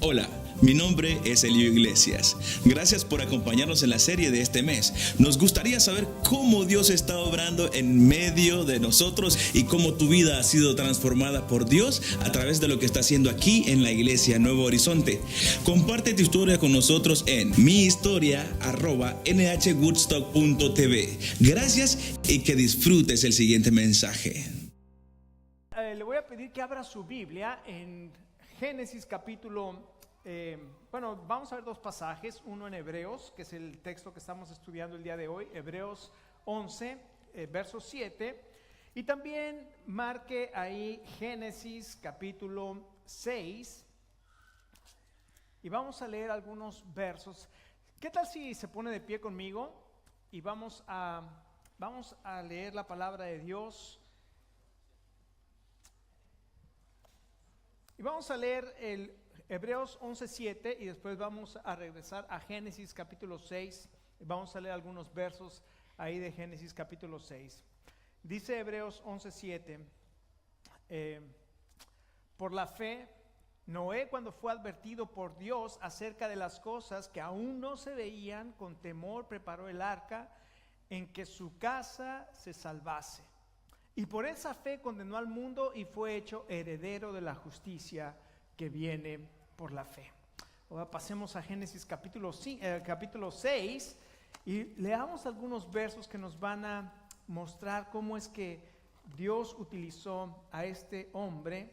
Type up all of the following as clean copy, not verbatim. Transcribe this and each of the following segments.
Hola, mi nombre es Elio Iglesias. Gracias por acompañarnos en la serie de este mes. Nos gustaría saber cómo Dios está obrando en medio de nosotros y cómo tu vida ha sido transformada por Dios a través de lo que está haciendo aquí en la Iglesia Nuevo Horizonte. Comparte tu historia con nosotros en mihistoria@nhwoodstock.tv. Gracias y que disfrutes el siguiente mensaje. Le voy a pedir que abra su Biblia en Génesis capítulo, vamos a ver dos pasajes, uno en Hebreos, que es el texto que estamos estudiando el día de hoy, Hebreos 11, verso 7, y también marque ahí Génesis capítulo 6, y vamos a leer algunos versos. ¿Qué tal si se pone de pie conmigo y vamos a leer la palabra de Dios? Y vamos a leer el Hebreos 11:7 y después vamos a regresar a Génesis capítulo 6. Vamos a leer algunos versos ahí de Génesis capítulo 6. Dice Hebreos 11:7, por la fe, Noé, cuando fue advertido por Dios acerca de las cosas que aún no se veían, con temor preparó el arca en que su casa se salvase. Y por esa fe condenó al mundo y fue hecho heredero de la justicia que viene por la fe. Ahora pasemos a Génesis capítulo 6 y leamos algunos versos que nos van a mostrar cómo es que Dios utilizó a este hombre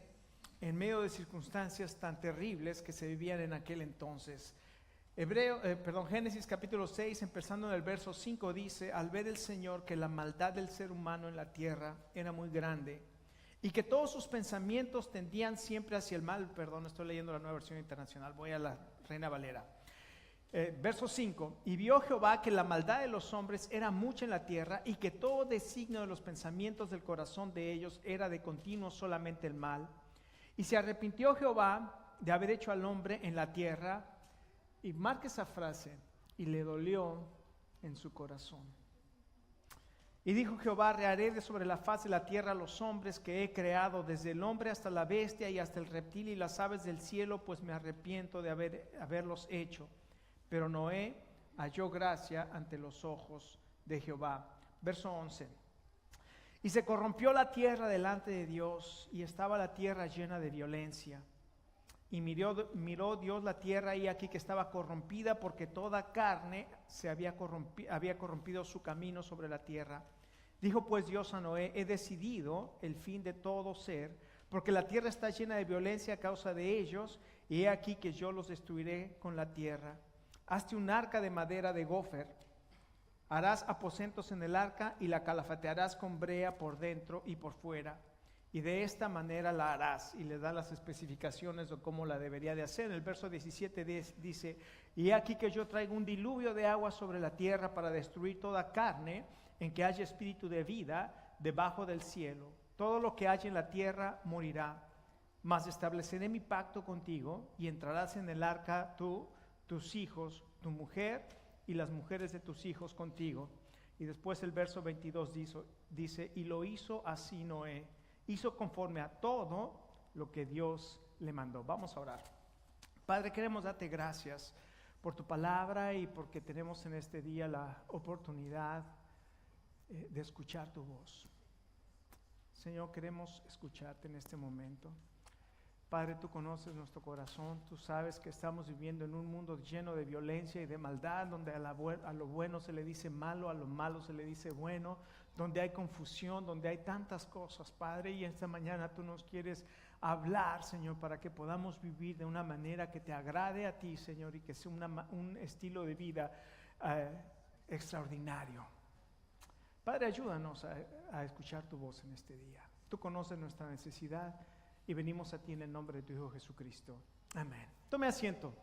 en medio de circunstancias tan terribles que se vivían en aquel entonces. Génesis capítulo 6, empezando en el verso 5, dice: al ver el Señor que la maldad del ser humano en la tierra era muy grande y que todos sus pensamientos tendían siempre hacia el mal. Estoy leyendo la Nueva Versión Internacional, voy a la Reina Valera. Verso 5: y vio Jehová que la maldad de los hombres era mucha en la tierra y que todo designio de los pensamientos del corazón de ellos era de continuo solamente el mal. Y se arrepintió Jehová de haber hecho al hombre en la tierra. Y marque esa frase: y le dolió en su corazón. Y dijo Jehová: reharé de sobre la faz de la tierra a los hombres que he creado, desde el hombre hasta la bestia y hasta el reptil y las aves del cielo, pues me arrepiento de haberlos hecho. Pero Noé halló gracia ante los ojos de Jehová. Verso 11: y se corrompió la tierra delante de Dios, y estaba la tierra llena de violencia. Y miró Dios la tierra, y aquí que estaba corrompida, porque toda carne se había corrompido su camino sobre la tierra. Dijo pues Dios a Noé: he decidido el fin de todo ser, porque la tierra está llena de violencia a causa de ellos, y he aquí que yo los destruiré con la tierra. Hazte un arca de madera de gofer, harás aposentos en el arca, y la calafatearás con brea por dentro y por fuera. Y de esta manera la harás. Y le da las especificaciones de cómo la debería de hacer. En el verso 17 dice: y aquí que yo traigo un diluvio de agua sobre la tierra para destruir toda carne en que haya espíritu de vida debajo del cielo. Todo lo que haya en la tierra morirá. Mas estableceré mi pacto contigo, y entrarás en el arca tú, tus hijos, tu mujer y las mujeres de tus hijos contigo. Y después el verso 22 dice: y lo hizo así Noé. Hizo conforme a todo lo que Dios le mandó. Vamos a orar. Padre, queremos darte gracias por tu palabra y porque tenemos en este día la oportunidad de escuchar tu voz. Señor, queremos escucharte en este momento. Padre, tú conoces nuestro corazón, tú sabes que estamos viviendo en un mundo lleno de violencia y de maldad, donde a lo bueno se le dice malo, a lo malo se le dice bueno, donde hay confusión, donde hay tantas cosas, Padre, y esta mañana tú nos quieres hablar, Señor, para que podamos vivir de una manera que te agrade a ti, Señor, y que sea un estilo de vida extraordinario. Padre, ayúdanos a escuchar tu voz en este día. Tú conoces nuestra necesidad y venimos a ti en el nombre de tu Hijo Jesucristo. Amén. Tome asiento.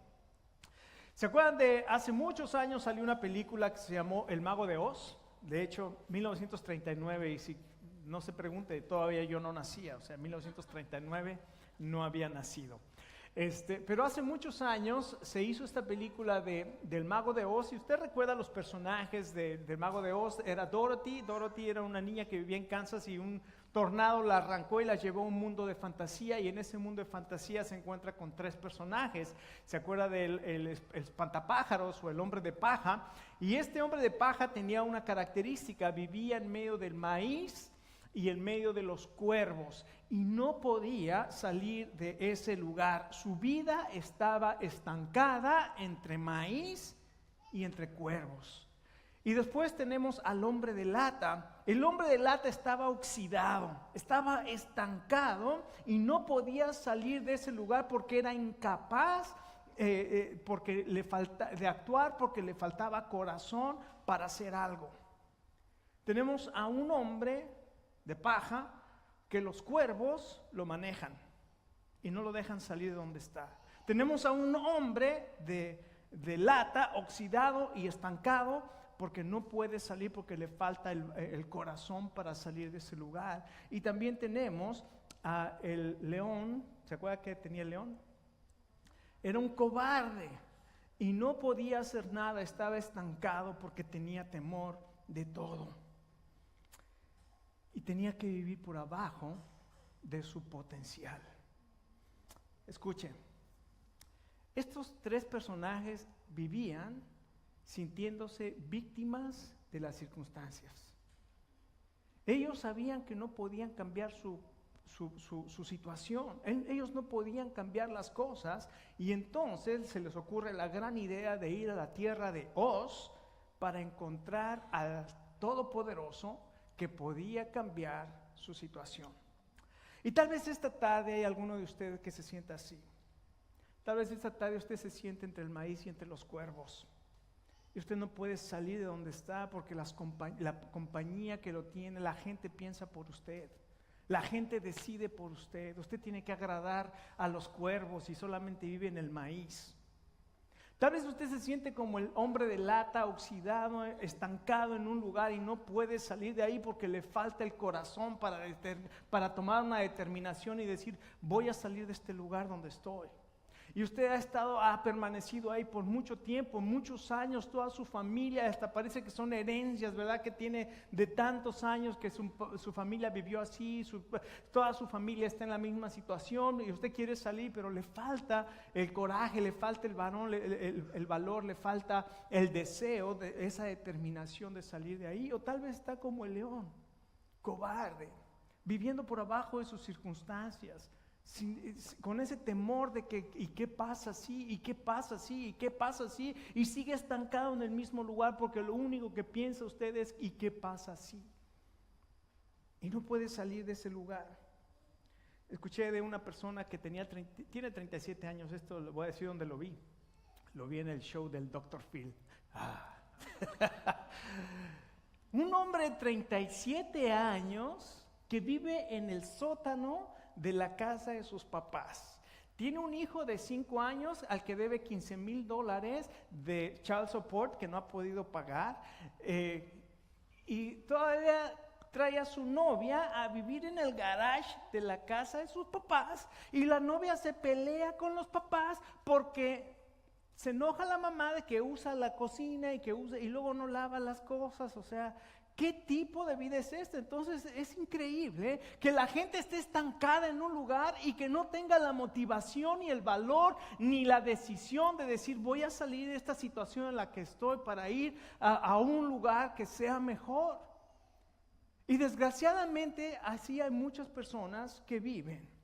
¿Se acuerdan de hace muchos años salió una película que se llamó El Mago de Oz? De hecho, 1939, y si no se pregunte, todavía yo no nacía, o sea, en 1939 no había nacido. Pero hace muchos años se hizo esta película del Mago de Oz, y usted recuerda los personajes del Mago de Oz. Era Dorothy era una niña que vivía en Kansas, y un tornado la arrancó y la llevó a un mundo de fantasía, y en ese mundo de fantasía se encuentra con 3 personajes. ¿Se acuerda del el espantapájaros o el hombre de paja? Y este hombre de paja tenía una característica: vivía en medio del maíz y en medio de los cuervos, y no podía salir de ese lugar. Su vida estaba estancada entre maíz y entre cuervos. Y después tenemos al hombre de lata. El hombre de lata estaba oxidado, estaba estancado y no podía salir de ese lugar porque era incapaz porque de actuar, porque le faltaba corazón para hacer algo. Tenemos a un hombre de paja que los cuervos lo manejan y no lo dejan salir de donde está. Tenemos a un hombre de lata, oxidado y estancado, porque no puede salir, porque le falta el corazón para salir de ese lugar. Y también tenemos a el león. ¿Se acuerda que tenía el león? Era un cobarde y no podía hacer nada, estaba estancado porque tenía temor de todo. Y tenía que vivir por abajo de su potencial. Escuchen, estos 3 personajes vivían sintiéndose víctimas de las circunstancias. Ellos sabían que no podían cambiar su situación. Ellos no podían cambiar las cosas, y entonces se les ocurre la gran idea de ir a la tierra de Oz para encontrar al Todopoderoso que podía cambiar su situación. Y tal vez esta tarde hay alguno de ustedes que se sienta así. Tal vez esta tarde usted se siente entre el maíz y entre los cuervos. Y usted no puede salir de donde está porque la compañía que lo tiene, la gente piensa por usted. La gente decide por usted. Usted tiene que agradar a los cuervos y solamente vive en el maíz. Tal vez usted se siente como el hombre de lata, oxidado, estancado en un lugar y no puede salir de ahí porque le falta el corazón para tomar una determinación y decir: voy a salir de este lugar donde estoy. Y usted ha permanecido ahí por mucho tiempo, muchos años, toda su familia, hasta parece que son herencias, ¿verdad? Que tiene de tantos años que su familia vivió así, toda su familia está en la misma situación, y usted quiere salir, pero le falta el coraje, le falta el valor, le falta el deseo, de esa determinación de salir de ahí. O tal vez está como el león, cobarde, viviendo por abajo de sus circunstancias, con ese temor de que ¿y qué pasa si? ¿Y qué pasa si? ¿Y qué pasa si? Y sigue estancado en el mismo lugar porque lo único que piensa usted es ¿y qué pasa si? Y no puede salir de ese lugar. Escuché de una persona que tiene 37 años, esto lo voy a decir donde lo vi. Lo vi en el show del Dr. Phil. Un hombre de 37 años que vive en el sótano de la casa de sus papás. Tiene un hijo de 5 años al que debe $15,000 de child support que no ha podido pagar, y todavía trae a su novia a vivir en el garage de la casa de sus papás, y la novia se pelea con los papás porque se enoja la mamá de que usa la cocina y luego no lava las cosas. O sea, ¿qué tipo de vida es esta? Entonces es increíble que la gente esté estancada en un lugar y que no tenga la motivación ni el valor ni la decisión de decir: voy a salir de esta situación en la que estoy para ir a un lugar que sea mejor. Y desgraciadamente así hay muchas personas que viven.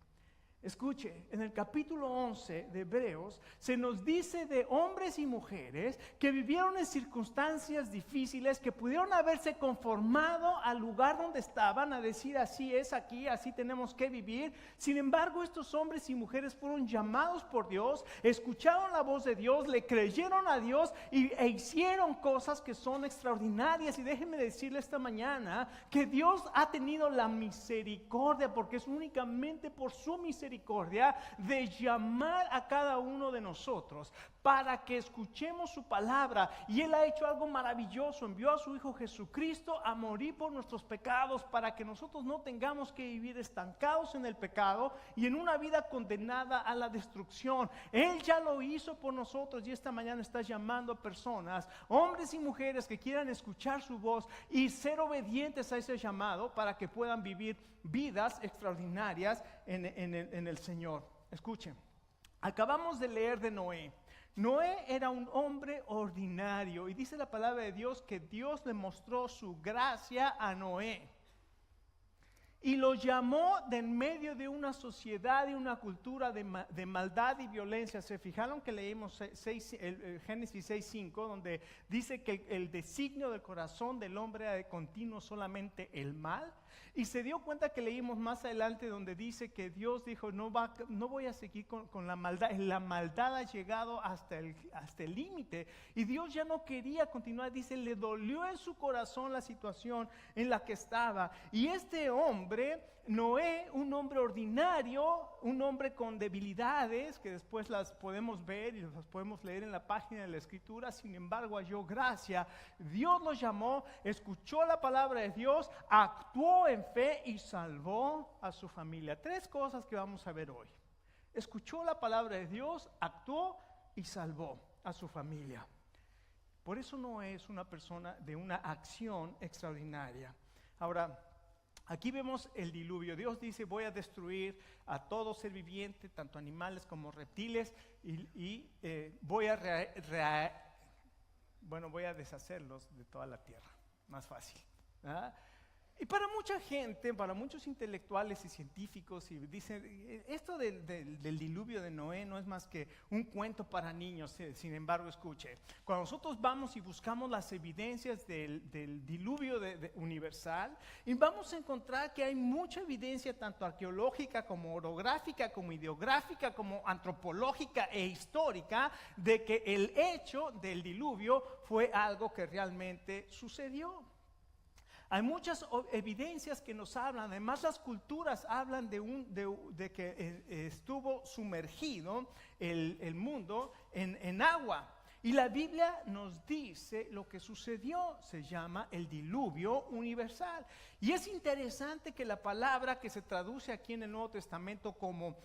Escuche, en el capítulo 11 de Hebreos se nos dice de hombres y mujeres que vivieron en circunstancias difíciles, que pudieron haberse conformado al lugar donde estaban, a decir: así es aquí, así tenemos que vivir. Sin embargo, estos hombres y mujeres fueron llamados por Dios, escucharon la voz de Dios, le creyeron a Dios e hicieron cosas que son extraordinarias. Y déjenme decirle esta mañana que Dios ha tenido la misericordia, porque es únicamente por su misericordia misericordia de llamar a cada uno de nosotros para que escuchemos su palabra. Y Él ha hecho algo maravilloso, envió a su Hijo Jesucristo a morir por nuestros pecados para que nosotros no tengamos que vivir estancados en el pecado y en una vida condenada a la destrucción. Él ya lo hizo por nosotros y esta mañana está llamando a personas, hombres y mujeres que quieran escuchar su voz y ser obedientes a ese llamado para que puedan vivir vidas extraordinarias en el Señor. Escuchen, acabamos de leer de Noé. Noé era un hombre ordinario y dice la palabra de Dios que Dios le mostró su gracia a Noé y lo llamó de en medio de una sociedad y una cultura de maldad y violencia. ¿Se fijaron que leímos Génesis 6:5, donde dice que el designio del corazón del hombre era de continuo solamente el mal? Y se dio cuenta que leímos más adelante donde dice que Dios dijo, no voy a seguir con la maldad. La maldad ha llegado hasta el límite. Y Dios ya no quería continuar. Dice, le dolió en su corazón la situación en la que estaba. Y este hombre, Noé, un hombre ordinario, un hombre con debilidades, que después las podemos ver y las podemos leer en la página de la Escritura, sin embargo halló gracia. Dios lo llamó, escuchó la palabra de Dios, actuó en fe y salvó a su familia. 3 cosas que vamos a ver hoy. Escuchó la palabra de Dios, actuó y salvó a su familia. Por eso Noé es una persona de una acción extraordinaria. Ahora, aquí vemos el diluvio. Dios dice, voy a destruir a todo ser viviente, tanto animales como reptiles, y voy a deshacerlos de toda la tierra. Más fácil, ¿verdad? Y para mucha gente, para muchos intelectuales y científicos, y dicen, esto del diluvio de Noé no es más que un cuento para niños. Sin embargo, escuche, cuando nosotros vamos y buscamos las evidencias del diluvio universal, y vamos a encontrar que hay mucha evidencia, tanto arqueológica como orográfica, como ideográfica, como antropológica e histórica, de que el hecho del diluvio fue algo que realmente sucedió. Hay muchas evidencias que nos hablan, además las culturas hablan de que estuvo sumergido el mundo en agua. Y la Biblia nos dice lo que sucedió, se llama el diluvio universal. Y es interesante que la palabra que se traduce aquí en el Nuevo Testamento como,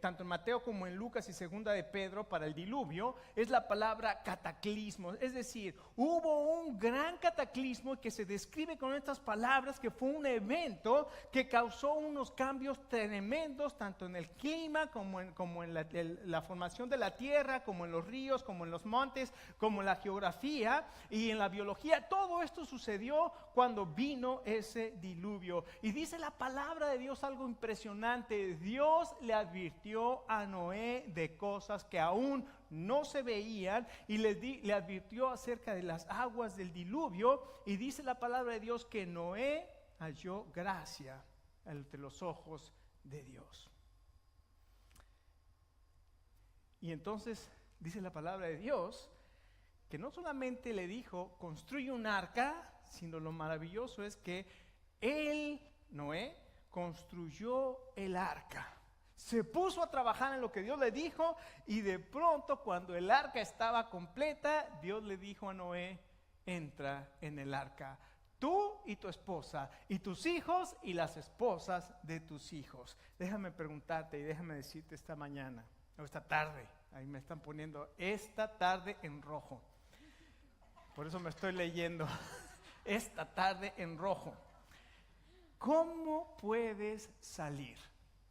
tanto en Mateo como en Lucas y Segunda de Pedro, para el diluvio, es la palabra cataclismo. Es decir, hubo un gran cataclismo que se describe con estas palabras, que fue un evento que causó unos cambios tremendos, tanto en el clima como en la formación de la tierra, como en los ríos, como en los montes, como en la geografía y en la biología. Todo esto sucedió cuando vino ese diluvio. Y dice la palabra de Dios algo impresionante. Dios le advirtió a Noé de cosas que aún no se veían y le advirtió acerca de las aguas del diluvio. Y dice la palabra de Dios que Noé halló gracia ante los ojos de Dios. Y entonces dice la palabra de Dios que no solamente le dijo construye un arca, sino lo maravilloso es que él, Noé, construyó el arca. Se puso a trabajar en lo que Dios le dijo, y de pronto, cuando el arca estaba completa, Dios le dijo a Noé, entra en el arca, tú y tu esposa, y tus hijos y las esposas de tus hijos. Déjame preguntarte y déjame decirte esta mañana, o esta tarde, ahí me están poniendo esta tarde en rojo, por eso me estoy leyendo, esta tarde en rojo. ¿Cómo puedes salir?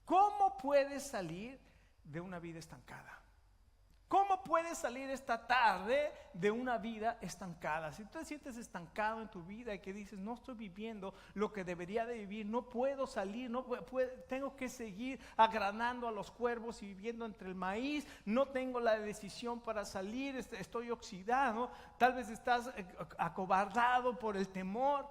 ¿Cómo puedes salir de una vida estancada? ¿Cómo puedes salir esta tarde de una vida estancada? Si tú te sientes estancado en tu vida y que dices, no estoy viviendo lo que debería de vivir, no puedo salir, tengo que seguir agranando a los cuervos y viviendo entre el maíz, no tengo la decisión para salir, estoy oxidado, tal vez estás acobardado por el temor.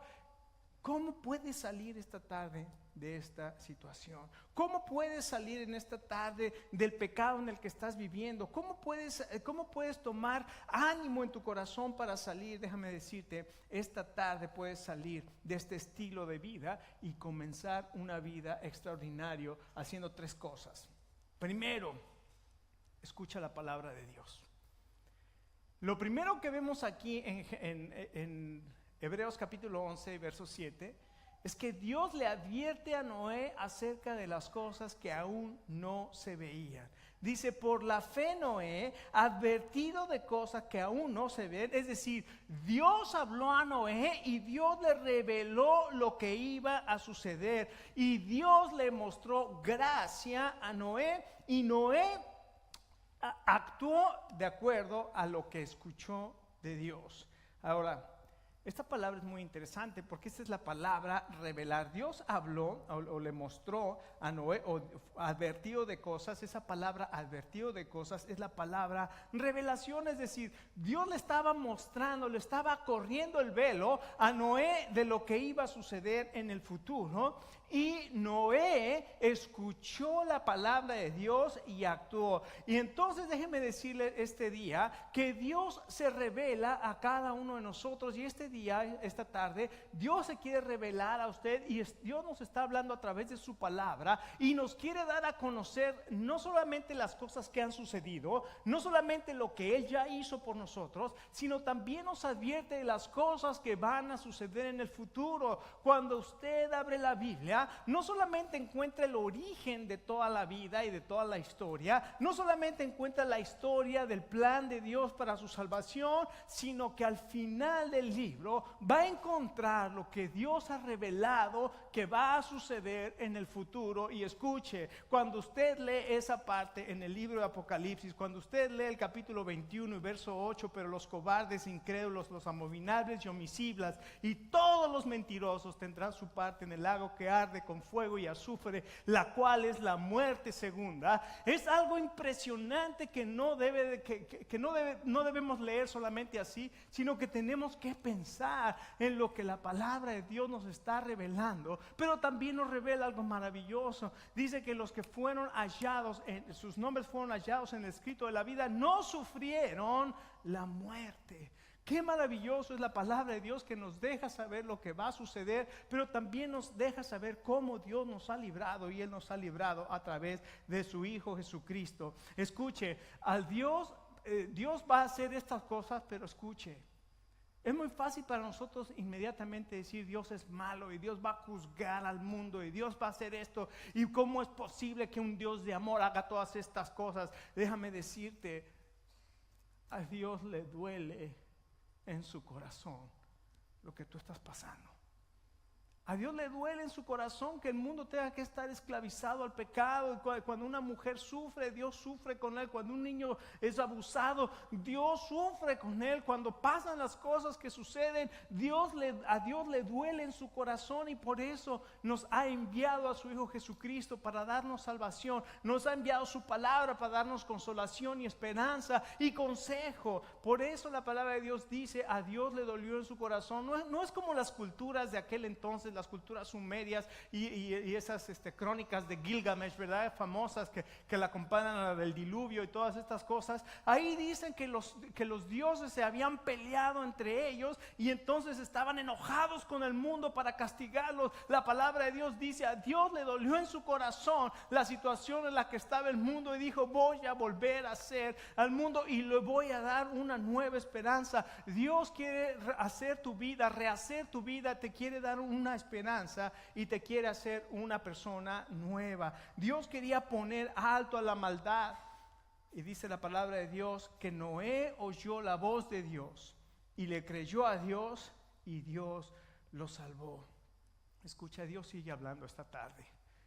¿Cómo puedes salir esta tarde de esta situación? ¿Cómo puedes salir en esta tarde del pecado en el que estás viviendo? ¿Cómo puedes tomar ánimo en tu corazón para salir? Déjame decirte, esta tarde puedes salir de este estilo de vida y comenzar una vida extraordinaria haciendo 3 cosas. Primero, escucha la palabra de Dios. Lo primero que vemos aquí en Hebreos capítulo 11, verso 7, es que Dios le advierte a Noé acerca de las cosas que aún no se veían. Dice, por la fe Noé, advertido de cosas que aún no se ven, es decir, Dios habló a Noé y Dios le reveló lo que iba a suceder. Y Dios le mostró gracia a Noé y Noé actuó de acuerdo a lo que escuchó de Dios. Ahora, esta palabra es muy interesante porque esta es la palabra revelar. Dios habló o le mostró a Noé o advertido de cosas. Esa palabra advertido de cosas es la palabra revelación, es decir, Dios le estaba mostrando, le estaba corriendo el velo a Noé de lo que iba a suceder en el futuro. Y Noé escuchó la palabra de Dios y actuó. Y entonces déjeme decirle este día que Dios se revela a cada uno de nosotros. Y este día, esta tarde, Dios se quiere revelar a usted. Y Dios nos está hablando a través de su palabra. Y nos quiere dar a conocer no solamente las cosas que han sucedido, no solamente lo que Él ya hizo por nosotros, sino también nos advierte de las cosas que van a suceder en el futuro. Cuando usted abre la Biblia, no solamente encuentra el origen de toda la vida y de toda la historia, no solamente encuentra la historia del plan de Dios para su salvación, sino que al final del libro va a encontrar lo que Dios ha revelado que va a suceder en el futuro. Y escuche, cuando usted lee esa parte en el libro de Apocalipsis, cuando usted lee el capítulo 21 y verso 8, pero los cobardes, incrédulos, los abominables y homicidas y todos los mentirosos tendrán su parte en el lago que arde con fuego y azufre, la cual es la muerte segunda. Es algo impresionante que no debemos leer solamente así, sino que tenemos que pensar en lo que la palabra de Dios nos está revelando. Pero también nos revela algo maravilloso. Dice que los que fueron hallados, sus nombres fueron hallados en el escrito de la vida, no sufrieron la muerte. Qué maravilloso es la palabra de Dios, que nos deja saber lo que va a suceder, pero también nos deja saber cómo Dios nos ha librado, y Él nos ha librado a través de su Hijo Jesucristo. Escuche, Dios va a hacer estas cosas, pero escuche, es muy fácil para nosotros inmediatamente decir Dios es malo y Dios va a juzgar al mundo y Dios va a hacer esto, y cómo es posible que un Dios de amor haga todas estas cosas. Déjame decirte, a Dios le duele en su corazón lo que tú estás pasando. A Dios le duele en su corazón que el mundo tenga que estar esclavizado al pecado. Cuando una mujer sufre, Dios sufre con él. Cuando un niño es abusado, Dios sufre con él. Cuando pasan las cosas que suceden, a Dios le duele en su corazón, y por eso nos ha enviado a su Hijo Jesucristo para darnos salvación. Nos ha enviado su palabra para darnos consolación y esperanza y consejo. Por eso la palabra de Dios dice, a Dios le dolió en su corazón. No es como las culturas de aquel entonces, las culturas sumerias y esas crónicas de Gilgamesh, ¿verdad? Famosas que la comparan a la del diluvio y todas estas cosas. Ahí dicen que los dioses se habían peleado entre ellos y entonces estaban enojados con el mundo para castigarlos. La palabra de Dios dice, a Dios le dolió en su corazón la situación en la que estaba el mundo, y dijo, voy a volver a hacer al mundo y le voy a dar una nueva esperanza. Dios quiere hacer tu vida, rehacer tu vida, te quiere dar una esperanza y te quiere hacer una persona nueva. Dios quería poner alto a la maldad, y dice la palabra de Dios que Noé oyó la voz de Dios y le creyó a Dios, y Dios lo salvó. Escucha, Dios sigue hablando esta tarde,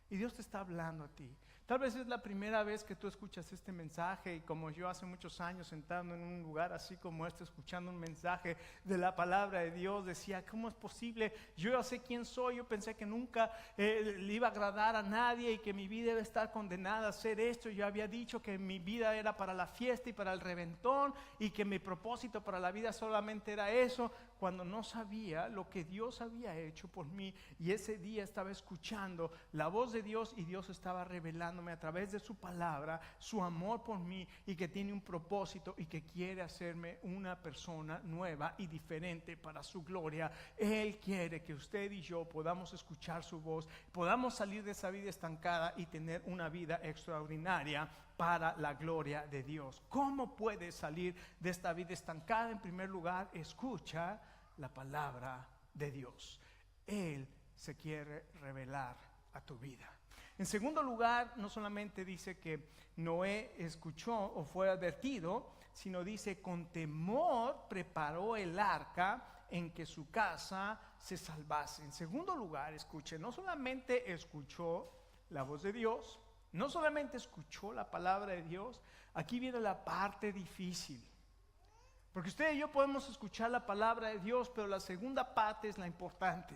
y Dios te está hablando a ti. Tal vez es la primera vez que tú escuchas este mensaje y como yo hace muchos años sentado en un lugar así como este, escuchando un mensaje de la palabra de Dios, decía, ¿cómo es posible? Yo ya sé quién soy, yo pensé que nunca le iba a agradar a nadie y que mi vida debe estar condenada a hacer esto. Yo había dicho que mi vida era para la fiesta y para el reventón y que mi propósito para la vida solamente era eso, cuando no sabía lo que Dios había hecho por mí. Y ese día estaba escuchando la voz de Dios y Dios estaba revelándome a través de su palabra su amor por mí y que tiene un propósito y que quiere hacerme una persona nueva y diferente para su gloria. Él quiere que usted y yo podamos escuchar su voz, podamos salir de esa vida estancada y tener una vida extraordinaria para la gloria de Dios. ¿Cómo puedes salir de esta vida estancada? En primer lugar, escucha la palabra de Dios. Él se quiere revelar a tu vida. En segundo lugar, no solamente dice que Noé escuchó o fue advertido, sino dice con temor preparó el arca en que su casa se salvase. En segundo lugar, escuche, no solamente escuchó la voz de Dios, no solamente escuchó la palabra de Dios, aquí viene la parte difícil. Porque usted y yo podemos escuchar la palabra de Dios, pero la segunda parte es la importante.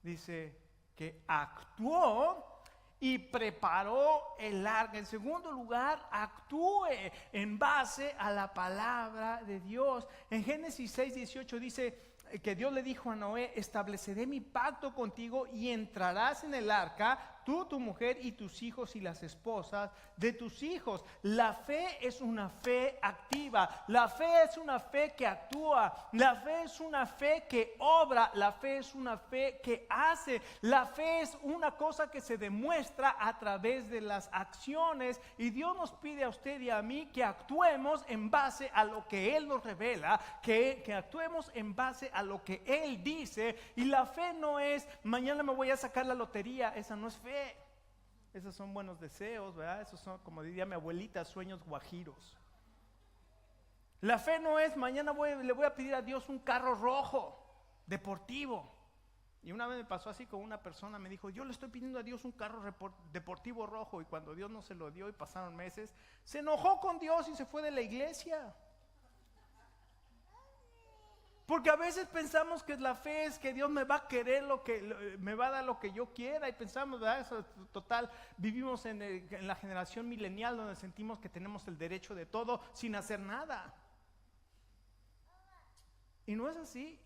Dice que actuó y preparó el arca. En segundo lugar, actúe en base a la palabra de Dios. En Génesis 6:18 dice que Dios le dijo a Noé, estableceré mi pacto contigo y entrarás en el arca, tú, tu mujer y tus hijos y las esposas de tus hijos. La fe es una fe activa, la fe es una fe que actúa, la fe es una fe que obra, la fe es una fe que hace, la fe es una cosa que se demuestra a través de las acciones, y Dios nos pide a usted y a mí que actuemos en base a lo que Él nos revela, que actuemos en base a lo que Él dice. Y la fe no es mañana me voy a sacar la lotería, esa no es fe. Esos son buenos deseos, ¿verdad? Esos son, como diría mi abuelita, sueños guajiros. La fe no es mañana le voy a pedir a Dios un carro rojo, deportivo. Y una vez me pasó así con una persona, me dijo, yo le estoy pidiendo a Dios un carro deportivo rojo, y cuando Dios no se lo dio y pasaron meses, se enojó con Dios y se fue de la iglesia. Porque a veces pensamos que la fe es que Dios me va a querer me va a dar lo que yo quiera, y pensamos, ¿verdad? Eso, total, vivimos en la generación milenial donde sentimos que tenemos el derecho de todo sin hacer nada. Y no es así.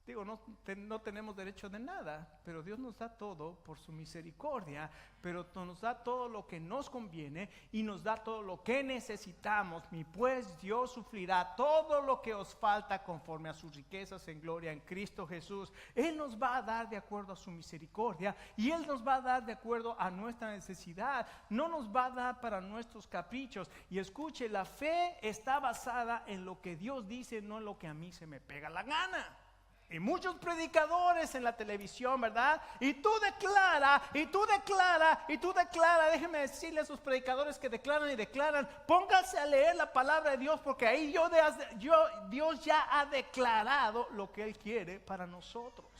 Digo, no tenemos derecho de nada, pero Dios nos da todo por su misericordia, pero nos da todo lo que nos conviene y nos da todo lo que necesitamos. Y pues Dios suplirá todo lo que os falta conforme a sus riquezas en gloria en Cristo Jesús. Él nos va a dar de acuerdo a su misericordia, y Él nos va a dar de acuerdo a nuestra necesidad. No nos va a dar para nuestros caprichos. Y escuche, la fe está basada en lo que Dios dice, no en lo que a mí se me pega la gana. Y muchos predicadores en la televisión, ¿verdad? Y tú declara, déjenme decirle a esos predicadores que declaran y declaran, pónganse a leer la palabra de Dios, porque ahí Dios ya ha declarado lo que Él quiere para nosotros.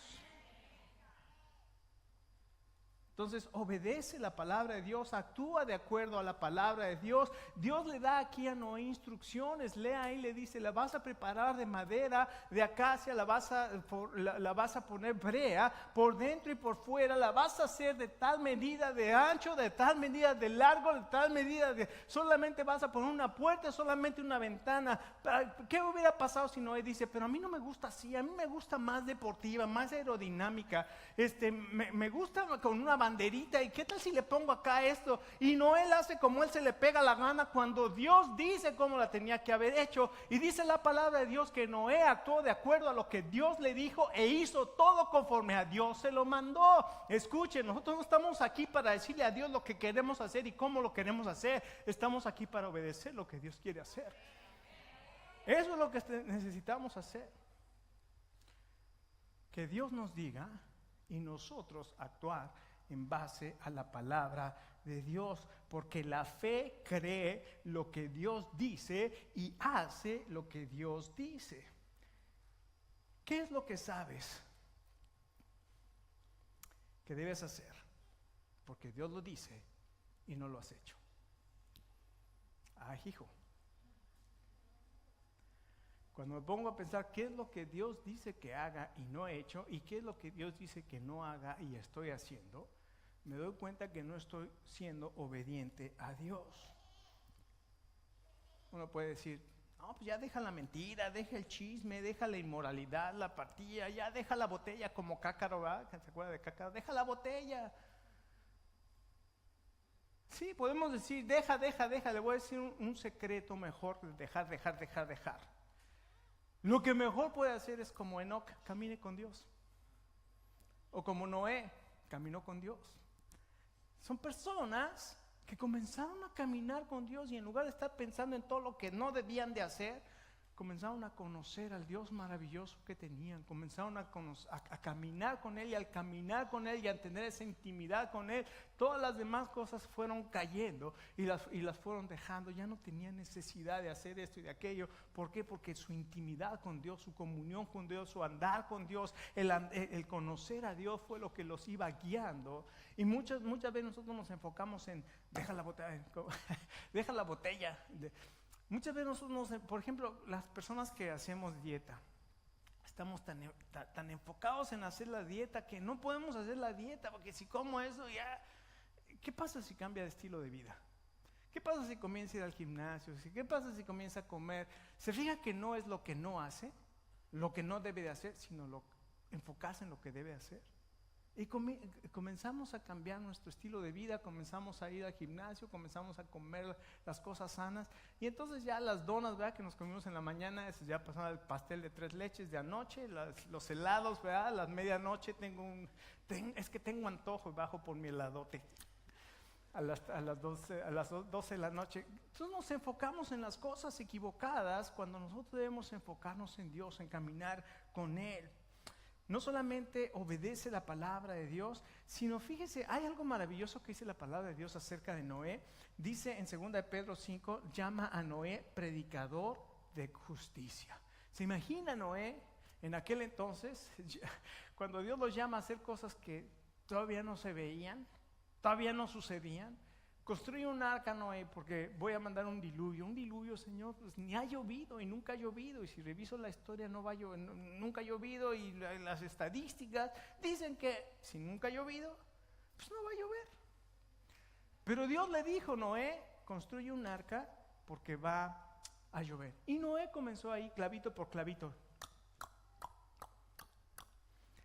Entonces obedece la palabra de Dios, actúa de acuerdo a la palabra de Dios. Dios le da aquí a Noé instrucciones. Lea ahí, le dice, la vas a preparar de madera, de acacia, la vas a poner brea por dentro y por fuera, la vas a hacer de tal medida de ancho, de tal medida de largo, de tal medida solamente vas a poner una puerta, solamente una ventana. ¿Qué hubiera pasado si Noé dice, pero a mí no me gusta así, a mí me gusta más deportiva, más aerodinámica, me gusta con una banderita, y qué tal si le pongo acá esto? Y Noé hace como él se le pega la gana, cuando Dios dice cómo la tenía que haber hecho. Y dice la palabra de Dios que Noé actuó de acuerdo a lo que Dios le dijo e hizo todo conforme a Dios se lo mandó. Escuchen, nosotros no estamos aquí para decirle a Dios lo que queremos hacer y cómo lo queremos hacer. Estamos aquí para obedecer lo que Dios quiere hacer. Eso es lo que necesitamos hacer. Que Dios nos diga y nosotros actuar en base a la palabra de Dios, porque la fe cree lo que Dios dice y hace lo que Dios dice. ¿Qué es lo que sabes que debes hacer? porque Dios lo dice y no lo has hecho. Hijo. Cuando me pongo a pensar qué es lo que Dios dice que haga y no he hecho, y qué es lo que Dios dice que no haga y estoy haciendo, me doy cuenta que no estoy siendo obediente a Dios. Uno puede decir, no, pues ya deja la mentira, deja el chisme, deja la inmoralidad, la partida, ya deja la botella como Cácaro, ¿verdad? ¿Se acuerda de Cácaro? Deja la botella. Sí, podemos decir, deja. Le voy a decir un secreto mejor, dejar. Lo que mejor puede hacer es como Enoc, camine con Dios. O como Noé, caminó con Dios. Son personas que comenzaron a caminar con Dios y en lugar de estar pensando en todo lo que no debían de hacer, comenzaron a conocer al Dios maravilloso que tenían, comenzaron a caminar con Él, y al caminar con Él y a tener esa intimidad con Él, todas las demás cosas fueron cayendo y las fueron dejando. Ya no tenían necesidad de hacer esto y de aquello. ¿Por qué? Porque su intimidad con Dios, su comunión con Dios, su andar con Dios, el conocer a Dios fue lo que los iba guiando. Y muchas veces nosotros nos enfocamos en deja la botella. Muchas veces nosotros, por ejemplo, las personas que hacemos dieta, estamos tan enfocados en hacer la dieta que no podemos hacer la dieta, porque si como eso ya, ¿qué pasa si cambia de estilo de vida? ¿Qué pasa si comienza a ir al gimnasio? ¿Qué pasa si comienza a comer? Se fija que no es lo que no hace, lo que no debe de hacer, sino enfocarse en lo que debe hacer. Y comenzamos a cambiar nuestro estilo de vida, comenzamos a ir al gimnasio, comenzamos a comer las cosas sanas. Y entonces ya las donas, ¿verdad?, que nos comimos en la mañana, ya pasaron el pastel de 3 leches de anoche, los helados, ¿verdad?, las medianoche es que tengo antojo y bajo por mi heladote a las 12 de la noche. Entonces nos enfocamos en las cosas equivocadas cuando nosotros debemos enfocarnos en Dios, en caminar con Él. No solamente obedece la palabra de Dios, sino fíjese, hay algo maravilloso que dice la palabra de Dios acerca de Noé. Dice en 2 de Pedro 5, llama a Noé predicador de justicia. ¿Se imagina Noé en aquel entonces, cuando Dios los llama a hacer cosas que todavía no se veían, todavía no sucedían? Construye un arca, Noé, porque voy a mandar un diluvio. Un diluvio, Señor, pues ni ha llovido y nunca ha llovido. Y si reviso la historia, nunca ha llovido. Y las estadísticas dicen que si nunca ha llovido, pues no va a llover. Pero Dios le dijo, Noé, construye un arca porque va a llover. Y Noé comenzó ahí, clavito por clavito.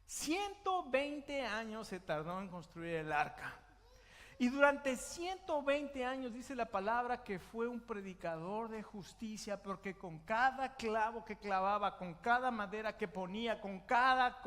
120 años se tardó en construir el arca. Y durante 120 años dice la palabra que fue un predicador de justicia, porque con cada clavo que clavaba, con cada madera que ponía, con cada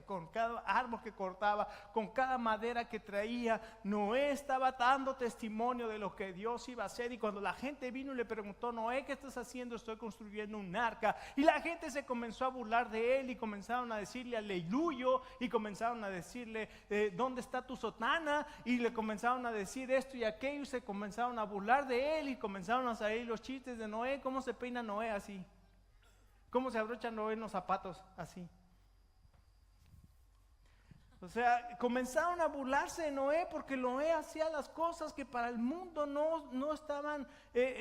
con cada árbol que cortaba, con cada madera que traía, Noé estaba dando testimonio de lo que Dios iba a hacer. Y cuando la gente vino y le preguntó, Noé, ¿qué estás haciendo? Estoy construyendo un arca. Y la gente se comenzó a burlar de él y comenzaron a decirle aleluya, y comenzaron a decirle, ¿dónde está tu sotana? Y le comenzaron a decir esto y aquello, y se comenzaron a burlar de él, y comenzaron a salir los chistes de Noé. ¿Cómo se peina Noé? Así. ¿Cómo se abrocha Noé en los zapatos? Así. O sea, comenzaron a burlarse de Noé porque Noé hacía las cosas que para el mundo no estaban,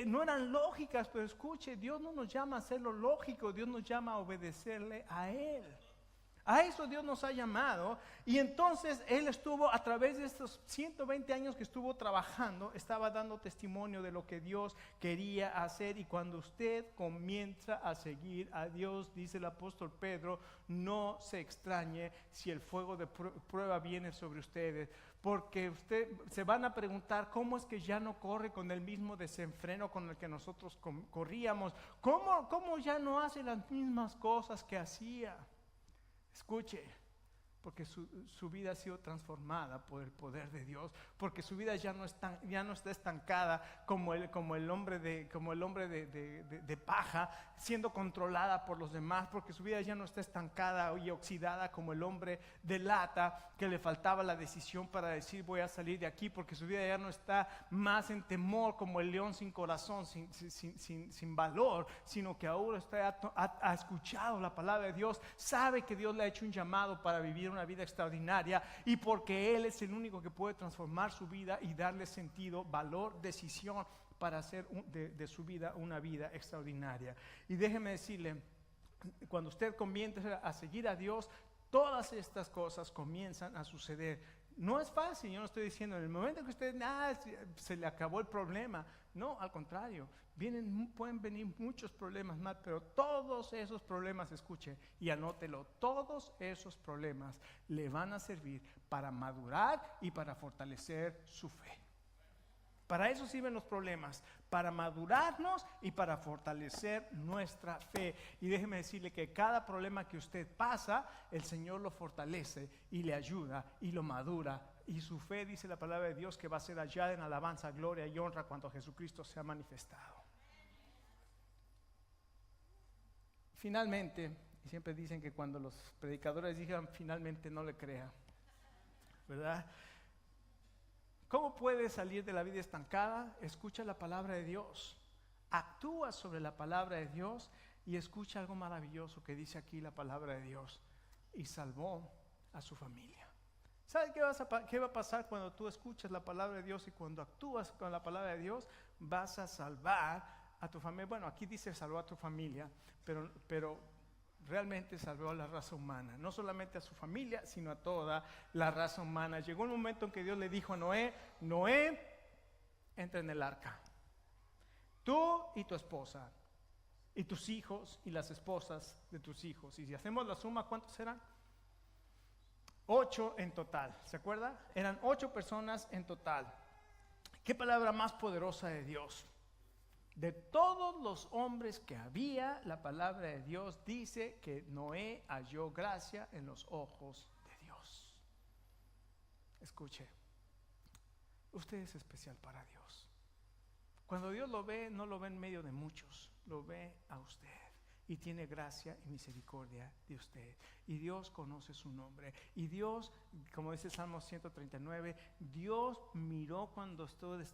no eran lógicas. Pero escuche, Dios no nos llama a hacer lo lógico, Dios nos llama a obedecerle a Él. A eso Dios nos ha llamado. Y entonces Él estuvo, a través de estos 120 años que estuvo trabajando, estaba dando testimonio de lo que Dios quería hacer. Y cuando usted comienza a seguir a Dios, dice el apóstol Pedro, no se extrañe si el fuego de prueba viene sobre ustedes, porque usted se van a preguntar cómo es que ya no corre con el mismo desenfreno con el que nosotros corríamos. ¿Cómo ya no hace las mismas cosas que hacía? Escuche, porque su vida ha sido transformada por el poder de Dios, porque su vida ya no está estancada como el hombre de paja, siendo controlada por los demás, porque su vida ya no está estancada y oxidada como el hombre de lata, que le faltaba la decisión para decir voy a salir de aquí, porque su vida ya no está más en temor como el león sin corazón, sin valor, sino que ahora ha escuchado la palabra de Dios, sabe que Dios le ha hecho un llamado para vivir una vida extraordinaria y porque Él es el único que puede transformar su vida y darle sentido, valor, decisión para hacer de su vida una vida extraordinaria. Y déjeme decirle, cuando usted comienza a seguir a Dios, todas estas cosas comienzan a suceder. No es fácil, yo no estoy diciendo en el momento que usted se le acabó el problema. No, al contrario, pueden venir muchos problemas más, pero todos esos problemas, escuche y anótelo, todos esos problemas le van a servir para madurar y para fortalecer su fe. Para eso sirven los problemas, para madurarnos y para fortalecer nuestra fe. Y déjeme decirle que cada problema que usted pasa, el Señor lo fortalece y le ayuda y lo madura. Y su fe, dice la palabra de Dios, que va a ser hallada en alabanza, gloria y honra cuando Jesucristo sea manifestado. Finalmente, y siempre dicen que cuando los predicadores digan finalmente, no le crea, ¿verdad? ¿Cómo puedes salir de la vida estancada? Escucha la palabra de Dios, actúa sobre la palabra de Dios y escucha algo maravilloso que dice aquí la palabra de Dios. Y salvó a su familia. ¿Sabes qué va a pasar cuando tú escuchas la palabra de Dios y cuando actúas con la palabra de Dios? Vas a salvar a tu familia. Bueno, aquí dice salvó a tu familia, pero realmente salvó a la raza humana, no solamente a su familia, sino a toda la raza humana. Llegó un momento en que Dios le dijo a Noé, entra en el arca, tú y tu esposa, y tus hijos y las esposas de tus hijos. Y si hacemos la suma, ¿cuántos eran? 8 en total, ¿se acuerda? Eran 8 personas en total. ¿Qué palabra más poderosa de Dios? De todos los hombres que había, la palabra de Dios dice que Noé halló gracia en los ojos de Dios. Escuche, usted es especial para Dios. Cuando Dios lo ve, no lo ve en medio de muchos, lo ve a usted. Y tiene gracia y misericordia de usted. Y Dios conoce su nombre. Y Dios, como dice Salmo 139, Dios miró cuando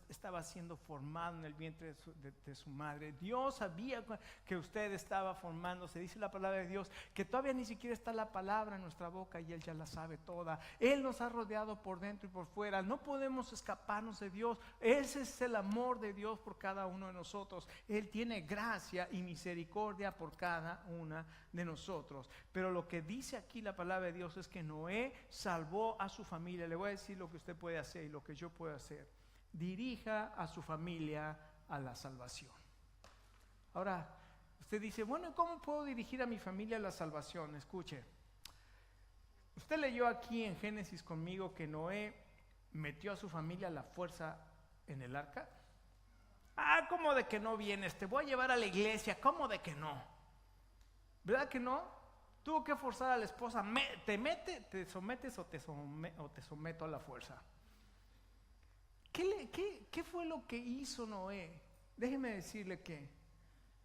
estaba siendo formado en el vientre de su madre. Dios sabía que usted estaba formándose. Dice la palabra de Dios que todavía ni siquiera está la palabra en nuestra boca y Él ya la sabe toda. Él nos ha rodeado por dentro y por fuera. No podemos escaparnos de Dios. Ese es el amor de Dios por cada uno de nosotros. Él tiene gracia y misericordia por cada una de nosotros. Pero lo que dice aquí la palabra de Dios es que Noé salvó a su familia. Le voy a decir lo que usted puede hacer y lo que yo puedo hacer. Dirija a su familia a la salvación. Ahora, usted dice, bueno, ¿cómo puedo dirigir a mi familia a la salvación? Escuche, usted leyó aquí en Génesis conmigo que Noé metió a su familia a la fuerza en el arca. ¿Cómo de que no vienes? Te voy a llevar a la iglesia. ¿Cómo de que no? ¿Verdad que no? Tuvo que forzar a la esposa, te sometes o te someto a la fuerza. ¿Qué fue lo que hizo Noé? Déjeme decirle que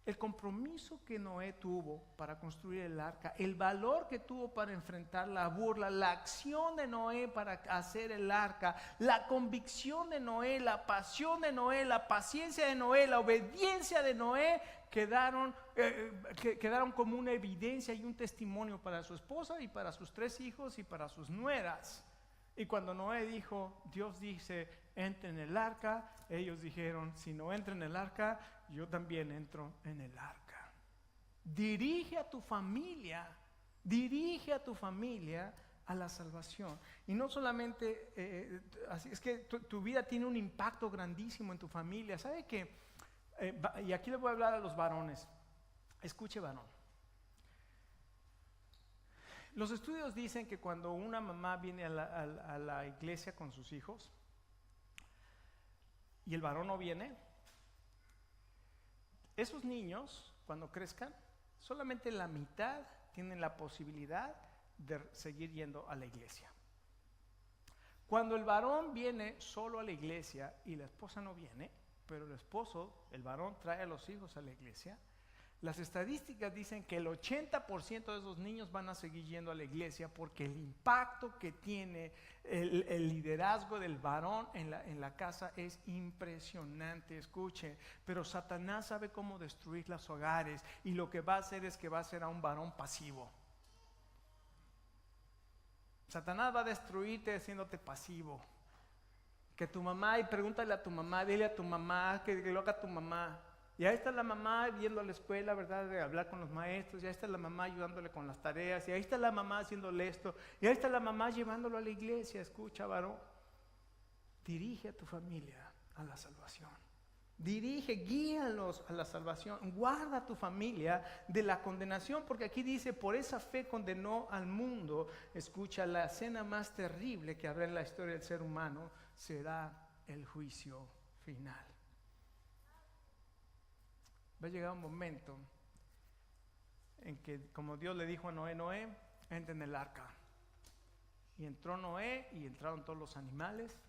el compromiso que Noé tuvo para construir el arca, el valor que tuvo para enfrentar la burla, la acción de Noé para hacer el arca, la convicción de Noé, la pasión de Noé, la paciencia de Noé, la obediencia de Noé, quedaron como una evidencia y un testimonio para su esposa y para sus 3 hijos y para sus nueras. Y cuando Noé dijo, Dios dice, entra en el arca, ellos dijeron, si no entra en el arca, yo también entro en el arca. Dirige a tu familia a la salvación. Y no solamente, así es que tu vida tiene un impacto grandísimo en tu familia. ¿Sabe qué? Y aquí le voy a hablar a los varones. Escuche, varón. Los estudios dicen que cuando una mamá viene a la iglesia con sus hijos y el varón no viene, esos niños, cuando crezcan, solamente la mitad tienen la posibilidad de seguir yendo a la iglesia. Cuando el varón viene solo a la iglesia y la esposa no viene, pero el varón trae a los hijos a la iglesia, las estadísticas dicen que el 80% de esos niños van a seguir yendo a la iglesia porque el impacto que tiene el liderazgo del varón en la casa es impresionante. Escuche, pero Satanás sabe cómo destruir los hogares y lo que va a hacer es que va a hacer a un varón pasivo. Satanás va a destruirte haciéndote pasivo. Que tu mamá, y pregúntale a tu mamá, dile a tu mamá, que lo haga tu mamá. Y ahí está la mamá yendo a la escuela, ¿verdad? De hablar con los maestros, y ahí está la mamá ayudándole con las tareas, y ahí está la mamá haciéndole esto, y ahí está la mamá llevándolo a la iglesia. Escucha, varón, dirige a tu familia a la salvación. Dirige, guíalos a la salvación. Guarda a tu familia de la condenación, porque aquí dice, por esa fe condenó al mundo. Escucha, la escena más terrible que habrá en la historia del ser humano será el juicio final. Va a llegar un momento en que, como Dios le dijo a Noé, Noé, entra en el arca. Y entró Noé y entraron todos los animales.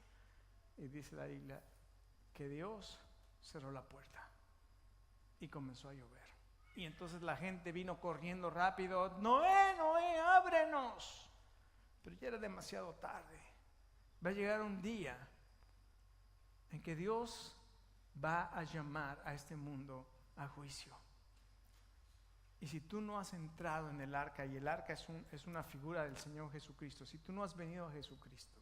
Y dice la Biblia que Dios cerró la puerta y comenzó a llover. Y entonces la gente vino corriendo rápido, Noé, Noé, ábrenos. Pero ya era demasiado tarde. Va a llegar un día en que Dios va a llamar a este mundo a juicio. Y si tú no has entrado en el arca, y el arca es una figura del Señor Jesucristo, si tú no has venido a Jesucristo,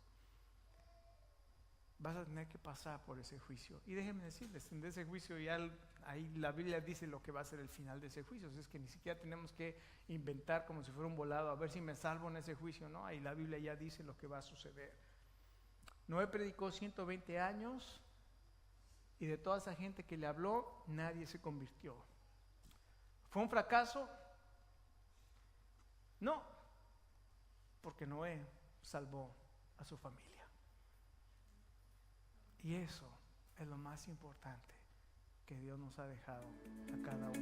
vas a tener que pasar por ese juicio. Y déjenme decirles, en ese juicio ya ahí la Biblia dice lo que va a ser el final de ese juicio. Es que ni siquiera tenemos que inventar como si fuera un volado a ver si me salvo en ese juicio. No, ahí la Biblia ya dice lo que va a suceder. Noé predicó 120 años y de toda esa gente que le habló, nadie se convirtió. ¿Fue un fracaso? No, porque Noé salvó a su familia. Y eso es lo más importante que Dios nos ha dejado a cada uno.